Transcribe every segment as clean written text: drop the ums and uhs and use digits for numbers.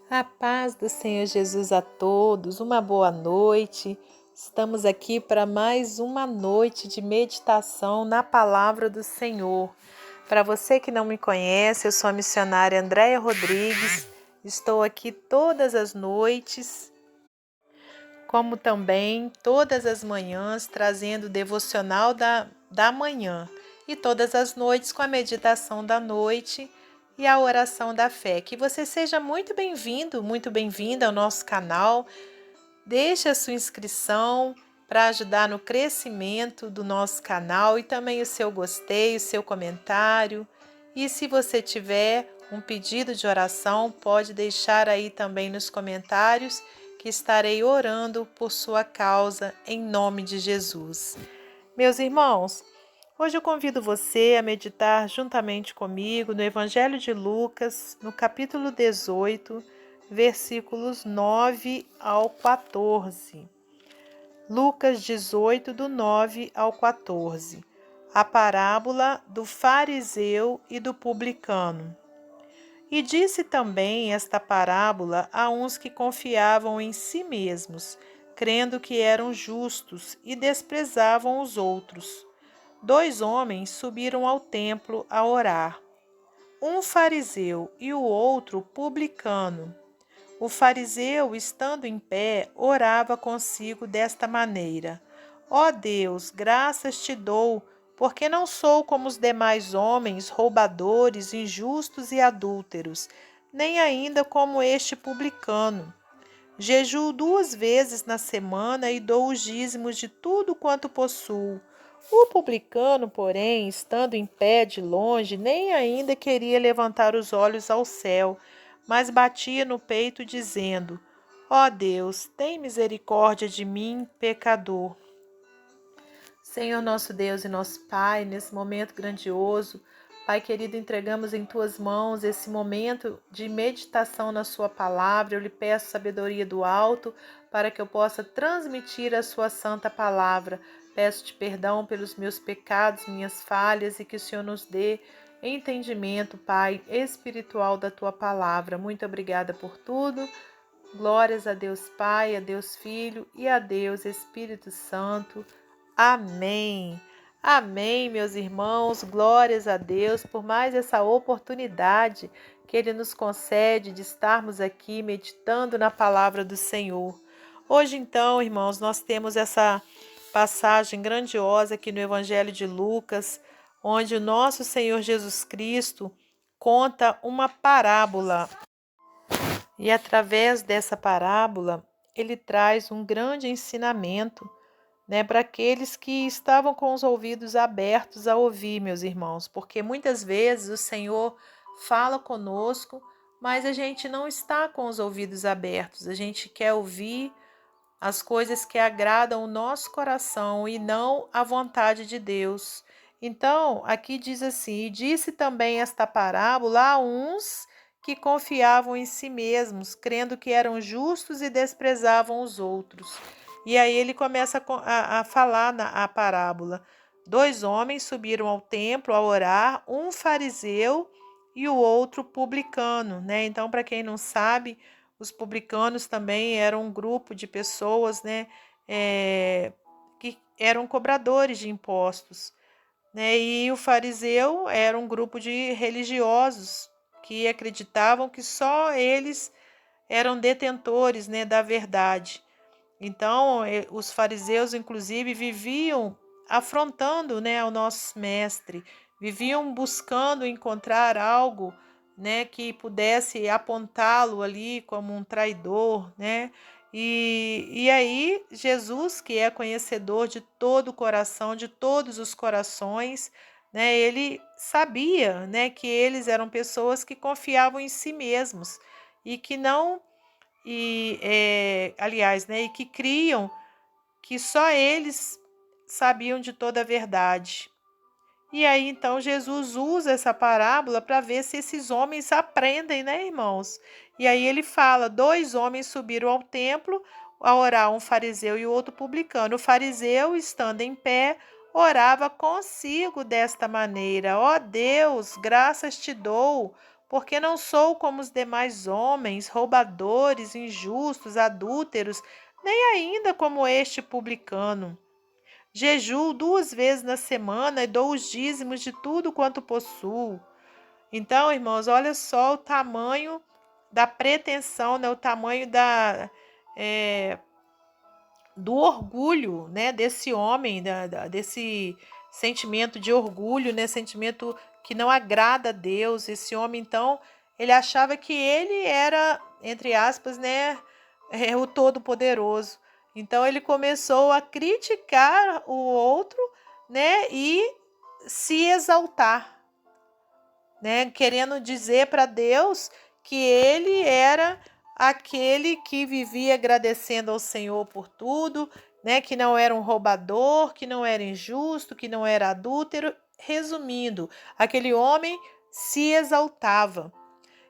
A paz do Senhor Jesus a todos, uma boa noite. Estamos aqui para mais uma noite de meditação na palavra do Senhor. Para você que não me conhece, eu sou a missionária Andréia Rodrigues. Estou aqui todas as noites, como também todas as manhãs, trazendo o devocional da manhã e todas as noites com a meditação da noite e a oração da fé. Que você seja muito bem-vindo, muito bem-vinda ao nosso canal. Deixe a sua inscrição para ajudar no crescimento do nosso canal e também o seu gostei, o seu comentário. E se você tiver um pedido de oração, pode deixar aí também nos comentários que estarei orando por sua causa em nome de Jesus. Meus irmãos, hoje eu convido você a meditar juntamente comigo no Evangelho de Lucas, no capítulo 18, versículos 9 ao 14. Lucas 18, do 9 ao 14. A parábola do fariseu e do publicano. E disse também esta parábola a uns que confiavam em si mesmos, crendo que eram justos e desprezavam os outros. 2 homens subiram ao templo a orar, um fariseu e o outro publicano. O fariseu, estando em pé, orava consigo desta maneira: Ó Deus, graças te dou, porque não sou como os demais homens, roubadores, injustos e adúlteros, nem ainda como este publicano. Jejuo 2 vezes na semana e dou os dízimos de tudo quanto possuo. O publicano, porém, estando em pé de longe, nem ainda queria levantar os olhos ao céu, mas batia no peito, dizendo: Ó Deus, tem misericórdia de mim, pecador. Senhor nosso Deus e nosso Pai, nesse momento grandioso, Pai querido, entregamos em Tuas mãos esse momento de meditação na Sua palavra. Eu lhe peço sabedoria do alto para que eu possa transmitir a Sua santa palavra. Peço-te perdão pelos meus pecados, minhas falhas, e que o Senhor nos dê entendimento, Pai, espiritual da Tua palavra. Muito obrigada por tudo. Glórias a Deus Pai, a Deus Filho e a Deus Espírito Santo. Amém. Amém, meus irmãos. Glórias a Deus por mais essa oportunidade que Ele nos concede de estarmos aqui meditando na palavra do Senhor. Hoje, então, irmãos, nós temos essa passagem grandiosa aqui no Evangelho de Lucas, onde o nosso Senhor Jesus Cristo conta uma parábola. E através dessa parábola, ele traz um grande ensinamento, para aqueles que estavam com os ouvidos abertos a ouvir, meus irmãos, porque muitas vezes o Senhor fala conosco, mas a gente não está com os ouvidos abertos, a gente quer ouvir as coisas que agradam o nosso coração e não a vontade de Deus. Então, aqui diz assim: e disse também esta parábola a uns que confiavam em si mesmos, crendo que eram justos e desprezavam os outros. E aí ele começa a falar a parábola. 2 homens subiram ao templo a orar, um fariseu e o outro publicano, né? Então, para quem não sabe, os publicanos também eram um grupo de pessoas, que eram cobradores de impostos, né? E o fariseu era um grupo de religiosos que acreditavam que só eles eram detentores, da verdade. Então, os fariseus, inclusive, viviam afrontando, ao nosso mestre, viviam buscando encontrar algo, que pudesse apontá-lo ali como um traidor, né? E aí, Jesus, que é conhecedor de todo o coração, de todos os corações, ele sabia, que eles eram pessoas que confiavam em si mesmos e que não aliás, e que criam que só eles sabiam de toda a verdade. E aí, então, Jesus usa essa parábola para ver se esses homens aprendem, irmãos? E aí ele fala: 2 homens subiram ao templo a orar, um fariseu e o outro publicano. O fariseu, estando em pé, orava consigo desta maneira: Ó Deus, graças te dou, porque não sou como os demais homens, roubadores, injustos, adúlteros, nem ainda como este publicano. Jejuo 2 vezes na semana e dou os dízimos de tudo quanto possuo. Então, irmãos, olha só o tamanho da pretensão, né? O tamanho do orgulho, né? Desse homem, desse sentimento de orgulho, né? Sentimento que não agrada a Deus. Esse homem, então, ele achava que ele era, entre aspas, né? O Todo-Poderoso. Então, ele começou a criticar o outro, né? E se exaltar, né? Querendo dizer para Deus que ele era aquele que vivia agradecendo ao Senhor por tudo, né? Que não era um roubador, que não era injusto, que não era adúltero. Resumindo, aquele homem se exaltava.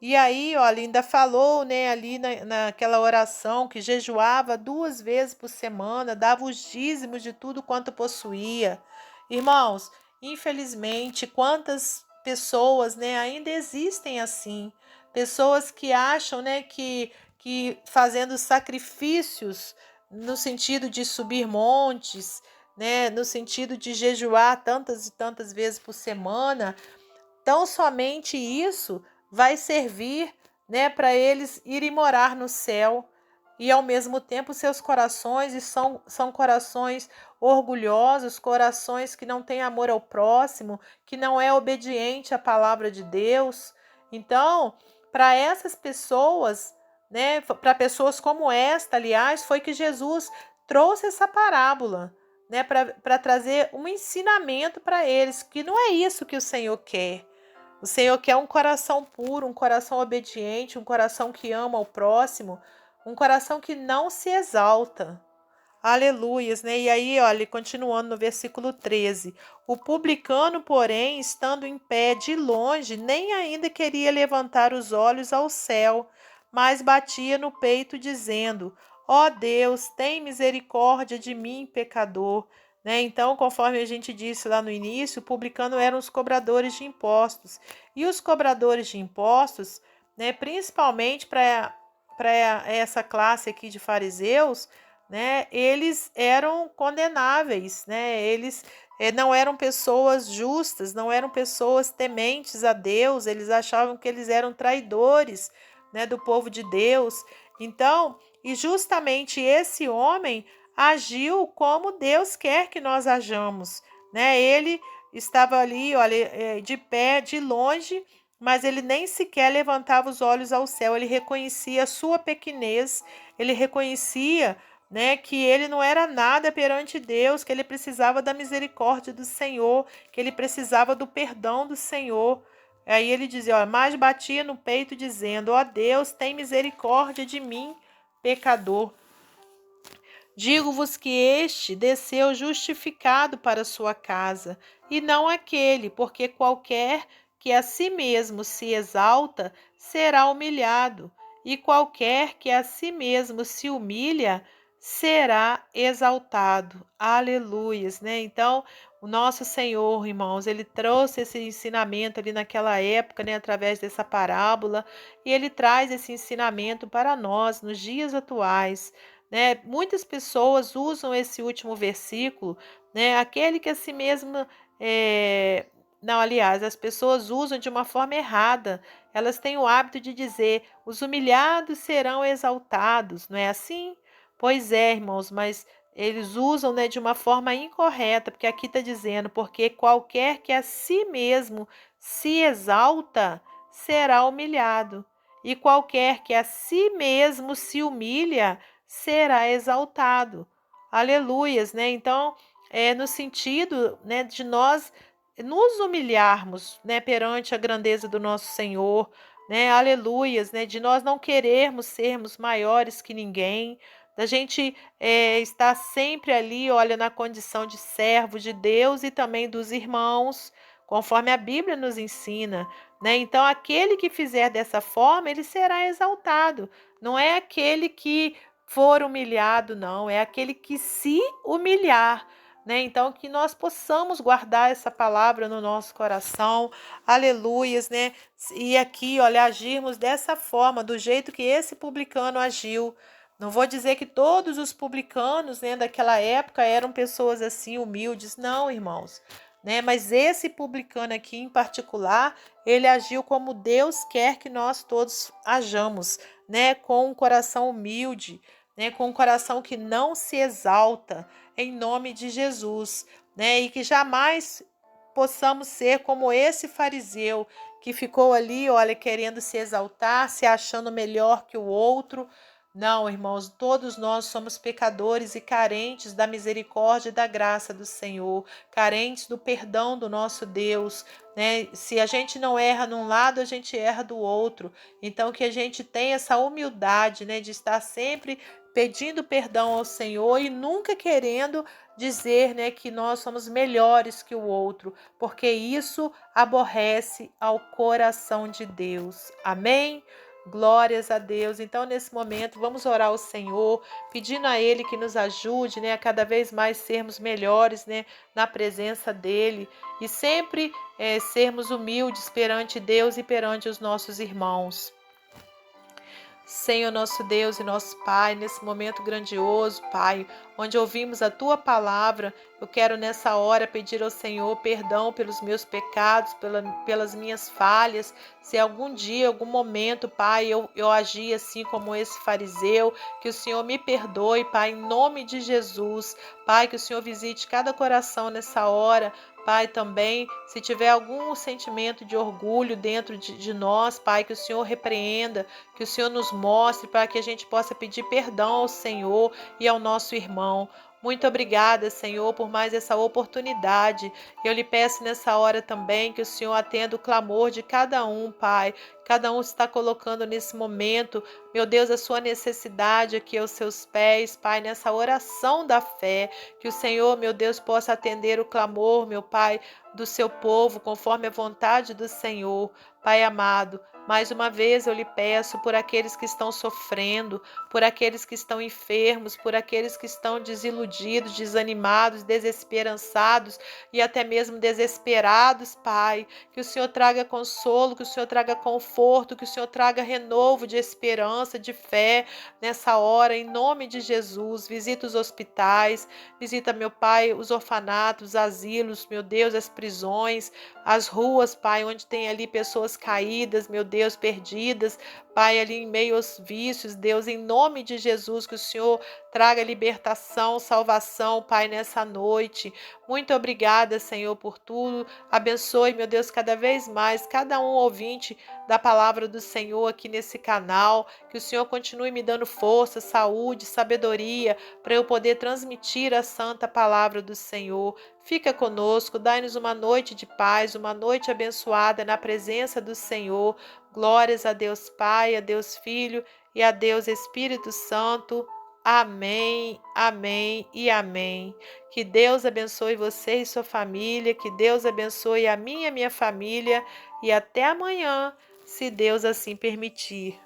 E aí, olha, ainda falou, né, ali naquela oração que jejuava 2 vezes por semana, dava os dízimos de tudo quanto possuía. Irmãos, infelizmente, quantas pessoas, né, ainda existem assim, pessoas que acham, né, que fazendo sacrifícios no sentido de subir montes, né, no sentido de jejuar tantas e tantas vezes por semana, tão somente isso vai servir, né, para eles irem morar no céu. E ao mesmo tempo seus corações são corações orgulhosos, corações que não têm amor ao próximo, que não é obediente à palavra de Deus. Então, para essas pessoas, né, para pessoas como esta, aliás, foi que Jesus trouxe essa parábola, né, para trazer um ensinamento para eles, que não é isso que o Senhor quer. O Senhor quer um coração puro, um coração obediente, um coração que ama o próximo, um coração que não se exalta. Aleluias, né? E aí, olha, continuando no versículo 13. O publicano, porém, estando em pé de longe, nem ainda queria levantar os olhos ao céu, mas batia no peito, dizendo: Ó Deus, tem misericórdia de mim, pecador. Né? Então, conforme a gente disse lá no início, o publicano eram os cobradores de impostos. E os cobradores de impostos, né, principalmente para essa classe aqui de fariseus, né, eles eram condenáveis, né? Eles não eram pessoas justas, não eram pessoas tementes a Deus, eles achavam que eles eram traidores, né, do povo de Deus. Então, e justamente esse homem agiu como Deus quer que nós hajamos, né? Ele estava ali, olha, de pé, de longe, mas ele nem sequer levantava os olhos ao céu, ele reconhecia a sua pequenez, ele reconhecia, né, que ele não era nada perante Deus, que ele precisava da misericórdia do Senhor, que ele precisava do perdão do Senhor. Aí ele dizia, ó, mas batia no peito dizendo, ó Deus, tem misericórdia de mim, pecador. Digo-vos que este desceu justificado para sua casa, e não aquele, porque qualquer que a si mesmo se exalta será humilhado, e qualquer que a si mesmo se humilha será exaltado. Aleluias, né? Então, o nosso Senhor, irmãos, ele trouxe esse ensinamento ali naquela época, né, através dessa parábola, e ele traz esse ensinamento para nós nos dias atuais, né? Muitas pessoas usam esse último versículo, né? Aquele que a si mesmo não, aliás, as pessoas usam de uma forma errada. Elas têm o hábito de dizer: os humilhados serão exaltados, não é assim? Pois é, irmãos, mas eles usam, né, de uma forma incorreta, porque aqui está dizendo: porque qualquer que a si mesmo se exalta será humilhado, e qualquer que a si mesmo se humilha será exaltado. Aleluias, né? Então, no sentido, né, de nós nos humilharmos, né, perante a grandeza do nosso Senhor, né? Aleluias, né? De nós não querermos sermos maiores que ninguém, da gente estar sempre ali, olha, na condição de servo de Deus e também dos irmãos, conforme a Bíblia nos ensina, né? Então, aquele que fizer dessa forma, ele será exaltado. Não é aquele que for humilhado, não, é aquele que se humilhar, né? Então, que nós possamos guardar essa palavra no nosso coração, aleluias, né? E aqui, olha, agirmos dessa forma, do jeito que esse publicano agiu. Não vou dizer que todos os publicanos, né, daquela época eram pessoas assim humildes, não, irmãos, né? Mas esse publicano aqui em particular, ele agiu como Deus quer que nós todos hajamos, né? Com um coração humilde, né? Com um coração que não se exalta, em nome de Jesus, né? E que jamais possamos ser como esse fariseu que ficou ali, olha, querendo se exaltar, se achando melhor que o outro. Não, irmãos, todos nós somos pecadores e carentes da misericórdia e da graça do Senhor, carentes do perdão do nosso Deus, né? Se a gente não erra num lado, a gente erra do outro. Então, que a gente tenha essa humildade, né, de estar sempre pedindo perdão ao Senhor e nunca querendo dizer, né, que nós somos melhores que o outro, porque isso aborrece ao coração de Deus. Amém? Glórias a Deus. Então, nesse momento, vamos orar ao Senhor, pedindo a Ele que nos ajude, né, a cada vez mais sermos melhores, né, na presença dEle e sempre sermos humildes perante Deus e perante os nossos irmãos. Senhor nosso Deus e nosso Pai, nesse momento grandioso, Pai, onde ouvimos a Tua palavra, eu quero nessa hora pedir ao Senhor perdão pelos meus pecados, pelas minhas falhas. Se algum dia, algum momento, Pai, eu agi assim como esse fariseu, que o Senhor me perdoe, Pai, em nome de Jesus. Pai, que o Senhor visite cada coração nessa hora. Pai, também, se tiver algum sentimento de orgulho dentro de nós, Pai, que o Senhor repreenda, que o Senhor nos mostre para que a gente possa pedir perdão ao Senhor e ao nosso irmão. Muito obrigada, Senhor, por mais essa oportunidade. Eu lhe peço nessa hora também que o Senhor atenda o clamor de cada um, Pai. Cada um está colocando nesse momento, meu Deus, a sua necessidade aqui aos seus pés, Pai, nessa oração da fé. Que o Senhor, meu Deus, possa atender o clamor, meu Pai, do seu povo, conforme a vontade do Senhor. Pai amado, mais uma vez eu lhe peço por aqueles que estão sofrendo, por aqueles que estão enfermos, por aqueles que estão desiludidos, desanimados, desesperançados e até mesmo desesperados, Pai. Que o Senhor traga consolo, que o Senhor traga conforto, que o Senhor traga renovo de esperança, de fé nessa hora, em nome de Jesus. Visita os hospitais, visita, meu Pai, os orfanatos, os asilos, meu Deus, as prisões, as ruas, Pai, onde tem ali pessoas caídas, meu Deus, perdidas, Pai, ali em meio aos vícios, Deus, em nome de Jesus, que o Senhor traga libertação, salvação, Pai, nessa noite. Muito obrigada, Senhor, por tudo. Abençoe, meu Deus, cada vez mais, cada um ouvinte da palavra do Senhor aqui nesse canal. Que o Senhor continue me dando força, saúde, sabedoria, para eu poder transmitir a santa palavra do Senhor. Fica conosco, dai-nos uma noite de paz, uma noite abençoada na presença do Senhor. Glórias a Deus Pai, a Deus Filho e a Deus Espírito Santo. Amém, amém e amém. Que Deus abençoe você e sua família, que Deus abençoe a minha família e até amanhã, se Deus assim permitir.